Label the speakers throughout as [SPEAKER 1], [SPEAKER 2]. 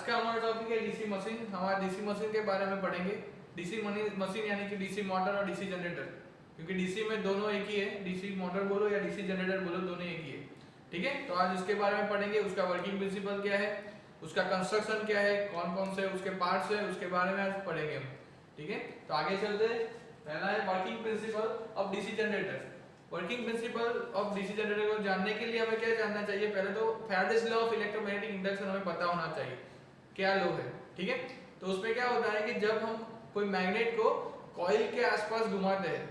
[SPEAKER 1] आज का हमारा टॉपिक है डीसी मशीन। हमारा डीसी मशीन के बारे में पढ़ेंगे। डीसी मशीन यानी कि डीसी मोटर और डीसी जनरेटर, क्योंकि डीसी में दोनों एक ही है, डीसी मोटर बोलो या डीसी जनरेटर बोलो, दोनों एक ही है। ठीक है, तो आज इसके बारे में पढ़ेंगे। उसका वर्किंग प्रिंसिपल क्या है, उसका कंस्ट्रक्शन क्या है, कौन कौन से उसके पार्ट्स है, उसके बारे में आज पढ़ेंगे हम। ठीक है, तो आगे चलते हैं। पहला है working principle of DC generator. Working principle of DC generator को जानने के लिए हमें क्या जानना चाहिए? पहले तो Faraday's law of electromagnetic induction हमें पता होना चाहिए, क्या लॉ है। ठीक है, तो उसमें क्या होता है कि जब हम कोई मैग्नेट को कॉइल के आसपास घुमाते हैं,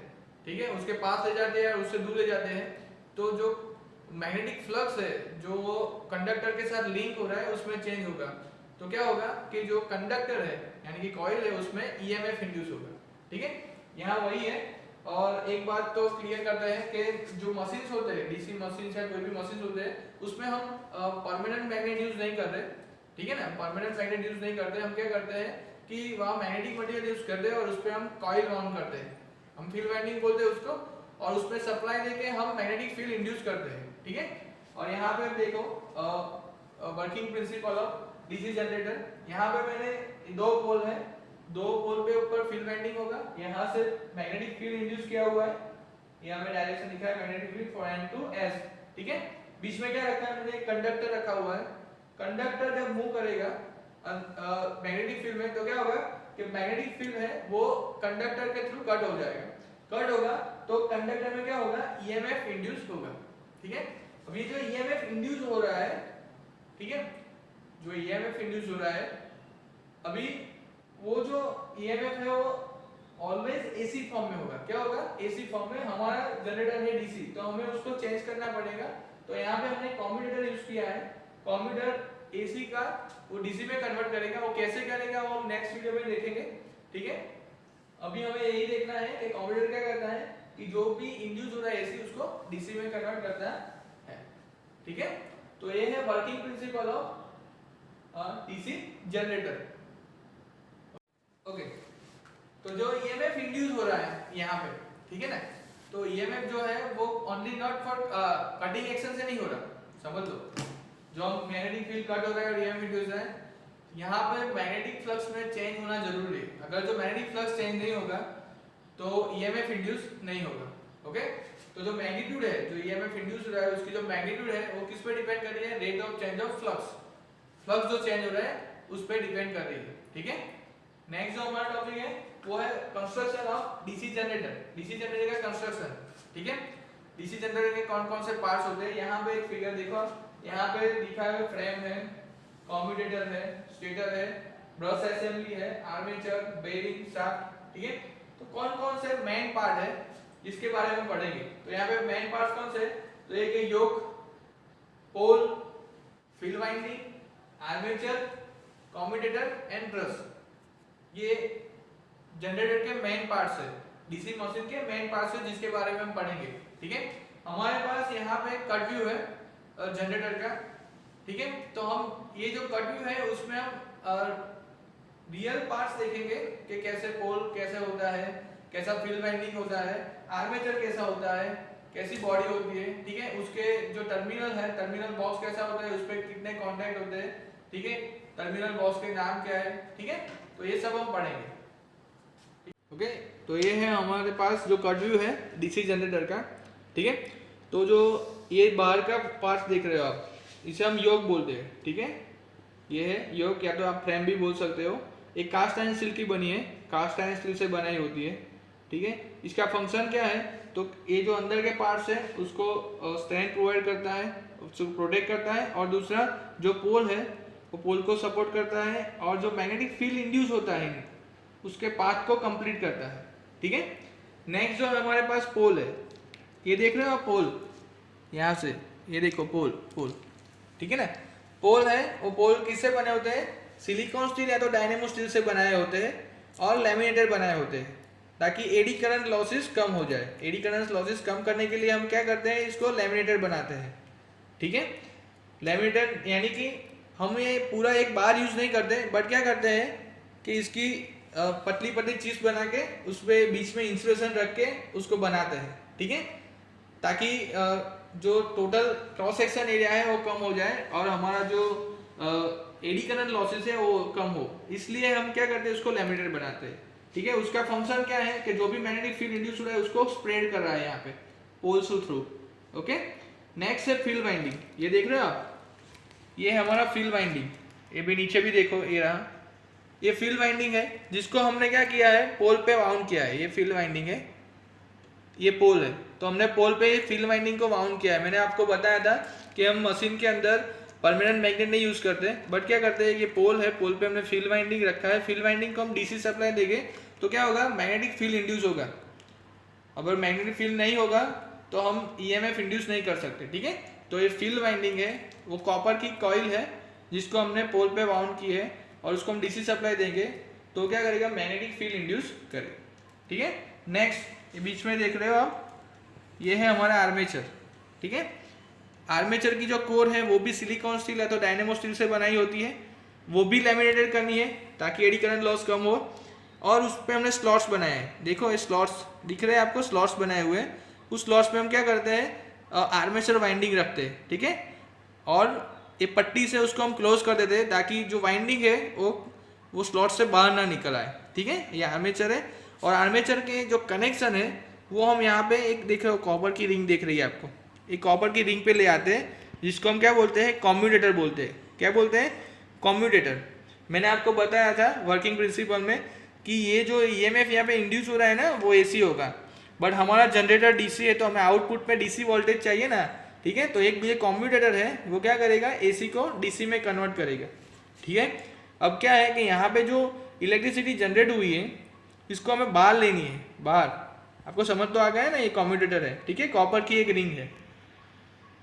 [SPEAKER 1] ठीक है, उसके पास ले जाते हैं और उससे दूर ले जाते हैं, तो जो मैग्नेटिक फ्लक्स है जो वो कंडक्टर के साथ लिंक हो रहा है उसमें चेंज होगा। तो क्या होगा कि जो कंडक्टर है यानी कि कॉइल है उसमें ईएमएफ इंड्यूस होगा। ठीक है, यहाँ वही है। और एक बात तो क्लियर करते हैं कि जो मशीन्स होते हैं, डीसी मशीन या कोई भी मशीन होते हैं, उसमें हम परमानेंट मैग्नेट यूज नहीं कर रहे। ठीक है ना, परमानेंट मैग्नेट यूज नहीं करते। हम क्या करते हैं कि वहाँ मैग्नेटिक मटेरियल यूज करते हैं और उस पर हम कॉइल ऑन करते हैं, हम फील्ड वाइंडिंग बोलते हैं उसको, और उसमें सप्लाई देके हम मैग्नेटिक फील्ड इंड्यूस करते हैं। ठीक है, और यहाँ पे देखो working principle of DC generator. यहाँ पे मैंने दो पोल है, दो पोल पे ऊपर फील्ड वाइंडिंग होगा, यहाँ से मैग्नेटिक फील्ड इंड्यूस किया हुआ है, यहाँ पे डायरेक्शन लिखा है magnetic field for N to S. ठीक है, बीच में क्या रखा है मैंने? कंडक्टर रखा हुआ है। कंडक्टर जब मूव करेगा मैग्नेटिक फील्ड में, तो क्या होगा कि मैग्नेटिक फील्ड है वो कंडक्टर के थ्रू कट हो जाएगा। कट होगा तो कंडक्टर में क्या होगा? ईएमएफ इंड्यूस होगा। ठीक है, अब ये जो ईएमएफ इंड्यूस हो रहा है, ठीक है, जो ईएमएफ इंड्यूस हो रहा है, अभी वो जो ईएमएफ है वो ऑलवेज एसी फॉर्म में होगा। क्या होगा? एसी फॉर्म में। हमारा जनरेटर है डीसी, तो हमें उसको चेंज करना पड़ेगा। तो यहाँ पे हमने कम्यूटेटर यूज किया है। कम्यूटेटर एसी का वो डीसी में कन्वर्ट करेगा। वो कैसे करेगा वो हम नेक्स्ट वीडियो में देखेंगे। ठीक है, अभी हमें यही देखना है कि कम्यूटेटर क्या करता है कि जो भी इंड्यूस हो रहा है एसी उसको डीसी में कन्वर्ट करता है। ठीक है, तो ये है working principle of DC generator. Okay, तो जो ईएमएफ इंड्यूस हो रहा है यहाँ पे, ठीक है ना, तो ईएमएफ जो है वो only not for cutting action से नहीं हो रहा, समझ लो। जो मैग्नेटिक फील्ड कट हो रहा है और ईएमएफ इंड्यूस है, यहाँ पे मैग्नेटिक फ्लक्स में चेंज होना जरूरी है। अगर जो मैग्नेटिक फ्लक्स चेंज नहीं होगा तो ईएमएफ इंड्यूस नहीं होगा। ओके, तो जो मैग्नीट्यूड है, जो ईएमएफ इंड्यूस हो रहा है, उसकी जो मैग्नीट्यूड है वो किस पे डिपेंड कर रही है? Rate of change of flux. Flux जो चेंज हो रहा है उस पे डिपेंड कर रही है। ठीक है, नेक्स्ट जो हमारा टॉपिक है वो है construction of DC generator. DC generator का कंस्ट्रक्शन। ठीक है, डीसी जनरेटर के कौन कौन से पार्ट्स होते हैं? यहाँ पे एक फिगर देखो, यहाँ पे लिखा है फ्रेम है, कम्यूटेटर है, स्टेटर है, ब्रश असेंबली है, आर्मेचर, बेरिंग, शाफ्ट। ठीक है, तो कौन कौन से मेन पार्ट है जिसके बारे में पढ़ेंगे। तो यहाँ पे मेन पार्ट्स कौन से? तो एक है yoke, pole, field winding, armature, commutator and brush. ये जनरेटर के मेन पार्ट्स है, डीसी मशीन के मेन पार्ट्स है जिसके बारे में हम पढ़ेंगे। ठीक है, हमारे पास यहाँ पे कट व्यू है जनरेटर का। ठीक है, तो हम ये जो कट व्यू है उसमें हम रियल पार्ट्स देखेंगे कि कैसे पोल कैसे होता है, कैसा फील्ड वाइंडिंग होता है, आर्मेचर कैसा होता है, कैसी बॉडी होती है। ठीक है, उसके जो टर्मिनल है, टर्मिनल बॉक्स कैसा होता है, उस पर कितने कॉन्टैक्ट होते हैं। ठीक है, टर्मिनल बॉक्स के नाम क्या है। ठीक है, तो ये सब हम पढ़ेंगे। ओके, तो ये है हमारे पास जो कट व्यू है डीसी जनरेटर का। ठीक है, तो जो ये बाहर का पार्ट देख रहे हो आप, इसे हम योक बोलते हैं। ठीक है, ये है योक, या तो आप फ्रेम भी बोल सकते हो। एक कास्ट आयरन स्टील की बनी है, कास्ट आयरन स्टील से बनाई होती है। ठीक है, इसका फंक्शन क्या है? तो ये जो अंदर के पार्ट्स है उसको स्ट्रेंथ प्रोवाइड करता है, उसको प्रोटेक्ट करता है, और दूसरा जो पोल है वो पोल को सपोर्ट करता है, और जो मैग्नेटिक फील्ड इंड्यूस होता है उसके पाथ को कंप्लीट करता है। ठीक है, नेक्स्ट जो हमारे पास पोल है, ये देख रहे हो आप पोल, यहाँ से ये देखो पोल, पोल। ठीक है ना, पोल है, वो पोल किससे बने होते हैं? सिलिकॉन स्टील या तो डायनेमो स्टील से बनाए होते हैं, और लैमिनेटेड बनाए होते हैं, ताकि एडी करंट लॉसेस कम हो जाए। एडी करंट लॉसेस कम करने के लिए हम क्या करते हैं? इसको लैमिनेटेड बनाते हैं। ठीक है, लैमिनेटेड यानी कि हम ये पूरा एक बार यूज नहीं करते, बट क्या करते हैं कि इसकी पतली पतली चिप्स बना के उस पर बीच में इंसुलेशन रख के उसको बनाते हैं। ठीक है, ताकि जो टोटल क्रॉस सेक्शन एरिया है वो कम हो जाए और हमारा जो एडी करंट लॉसेस है वो कम हो, इसलिए हम क्या करते हैं उसको लैमिनेटेड बनाते हैं। ठीक है, उसका फंक्शन क्या है कि जो भी मैग्नेटिक फील्ड इंड्यूस हो रहा है उसको स्प्रेड कर रहा है यहाँ पे पोल्स थ्रू। ओके, नेक्स्ट है फील्ड वाइंडिंग। ये देख रहे हो आप, ये है हमारा फील्ड वाइंडिंग। ये भी नीचे भी देखो, ये रहा, ये फील्ड वाइंडिंग है जिसको हमने क्या किया है पोल पे वाउंड किया है। ये फील्ड वाइंडिंग है, ये पोल है, तो हमने पोल पे फील्ड वाइंडिंग को वाउंड किया है। मैंने आपको बताया था कि हम मशीन के अंदर परमानेंट मैग्नेट नहीं यूज करते, बट क्या करते हैं, ये पोल है, पोल पे हमने फील्ड वाइंडिंग रखा है। फील्ड वाइंडिंग को हम डीसी सप्लाई देंगे तो क्या होगा, मैग्नेटिक फील्ड इंड्यूस होगा। अगर मैग्नेटिक फील्ड नहीं होगा तो हम ईएमएफ इंड्यूस नहीं कर सकते। ठीक है, तो ये फील्ड वाइंडिंग है, वो कॉपर की कॉइल है जिसको हमने पोल पे वाउंड की है और उसको हम डीसी सप्लाई देंगे तो क्या करेगा, मैग्नेटिक फील्ड इंड्यूस करेगा। ठीक है, नेक्स्ट ये बीच में देख रहे हो आप, ये है हमारा आर्मेचर। ठीक है, आर्मेचर की जो कोर है वो भी सिलिकॉन स्टील है तो डायनेमो स्टील से बनाई होती है, वो भी लैमिनेटेड करनी है ताकि एडी करंट लॉस कम हो। और उस पर हमने स्लॉट्स बनाए हैं, देखो ये स्लॉट्स दिख रहे हैं आपको, स्लॉट्स बनाए हुए हैं। उस स्लॉट्स पे हम क्या करते हैं, आर्मेचर वाइंडिंग रखते हैं। ठीक है, और ये पट्टी से उसको हम क्लोज कर देते हैं ताकि जो वाइंडिंग है वो स्लॉट से बाहर ना निकल आए। ठीक है, ये आर्मेचर है। और आर्मेचर के जो कनेक्शन है वो हम यहाँ पे एक देख रहे हो, कॉपर की रिंग दिख रही है आपको, एक कॉपर की रिंग पे ले आते हैं जिसको हम क्या बोलते हैं, कम्यूटेटर बोलते हैं। क्या बोलते हैं, कम्यूटेटर। मैंने आपको बताया था वर्किंग प्रिंसिपल में कि ये जो ईएमएफ यहाँ पे इंड्यूस हो रहा है ना वो एसी होगा, बट हमारा जनरेटर डीसी है तो हमें आउटपुट में डीसी वोल्टेज चाहिए ना। ठीक है, तो एक ये कम्यूटेटर है वो क्या करेगा, एसी को डीसी में कन्वर्ट करेगा। ठीक है, अब क्या है कि यहाँ पे जो इलेक्ट्रिसिटी जनरेट हुई है इसको हमें बाहर लेनी है, बाहर। आपको समझ तो आ गया है ना, ये कम्यूटेटर है। ठीक है, कॉपर की एक रिंग है।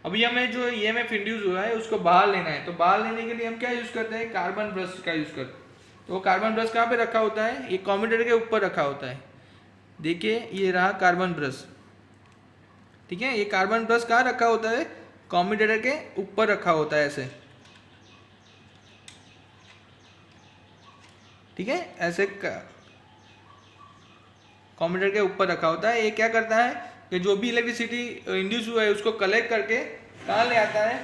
[SPEAKER 1] अभी हमें जो ईएमएफ इंड्यूस हुआ है उसको बाहर लेना है, तो बाहर लेने के लिए हम क्या यूज करते हैं, कार्बन ब्रश का यूज करते हैं। तो वो कार्बन ब्रश कहाँ पे रखा होता है, ये कम्यूटेटर के ऊपर रखा होता है। देखिए ये रहा कार्बन ब्रश। ठीक है, ये कार्बन ब्रश कहाँ रखा होता है, कम्यूटेटर के ऊपर रखा होता है ऐसे। ठीक है, ऐसे कम्यूटेटर के ऊपर रखा होता है। ये क्या करता है कि जो भी इलेक्ट्रिसिटी इंड्यूस हुआ है उसको कलेक्ट करके कहाँ ले आता है,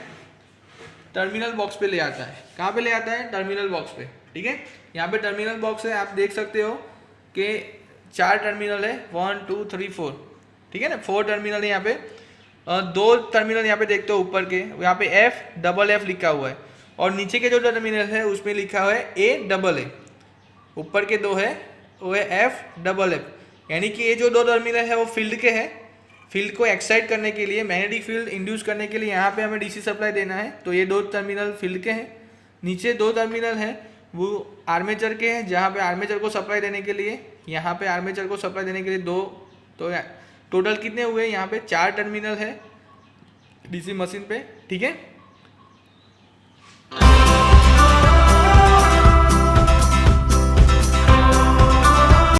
[SPEAKER 1] टर्मिनल बॉक्स पे ले आता है। कहाँ पे ले आता है, टर्मिनल बॉक्स पे। ठीक है, यहाँ पे टर्मिनल बॉक्स है, आप देख सकते हो कि 4 टर्मिनल है, 1 2 3 4। ठीक है ना, 4 टर्मिनल है यहाँ पे। 2 टर्मिनल यहाँ पे देखते हो ऊपर के, यहाँ पे F लिखा हुआ है, और नीचे के जो टर्मिनल है उसमें लिखा हुआ है A। ऊपर के 2 है वो है F, यानी कि ये जो 2 टर्मिनल है वो फील्ड के हैं। फील्ड को एक्साइट करने के लिए, मैग्नेटिक फील्ड इंड्यूस करने के लिए यहाँ पे हमें डीसी सप्लाई देना है, तो ये 2 टर्मिनल फील्ड के हैं। नीचे 2 टर्मिनल हैं वो आर्मेचर के हैं, जहाँ पे आर्मेचर को सप्लाई देने के लिए, यहाँ पे आर्मेचर को सप्लाई देने के लिए 2, तो टोटल कितने हुए, यहाँ पे 4 टर्मिनल है डीसी मशीन पे। ठीक है,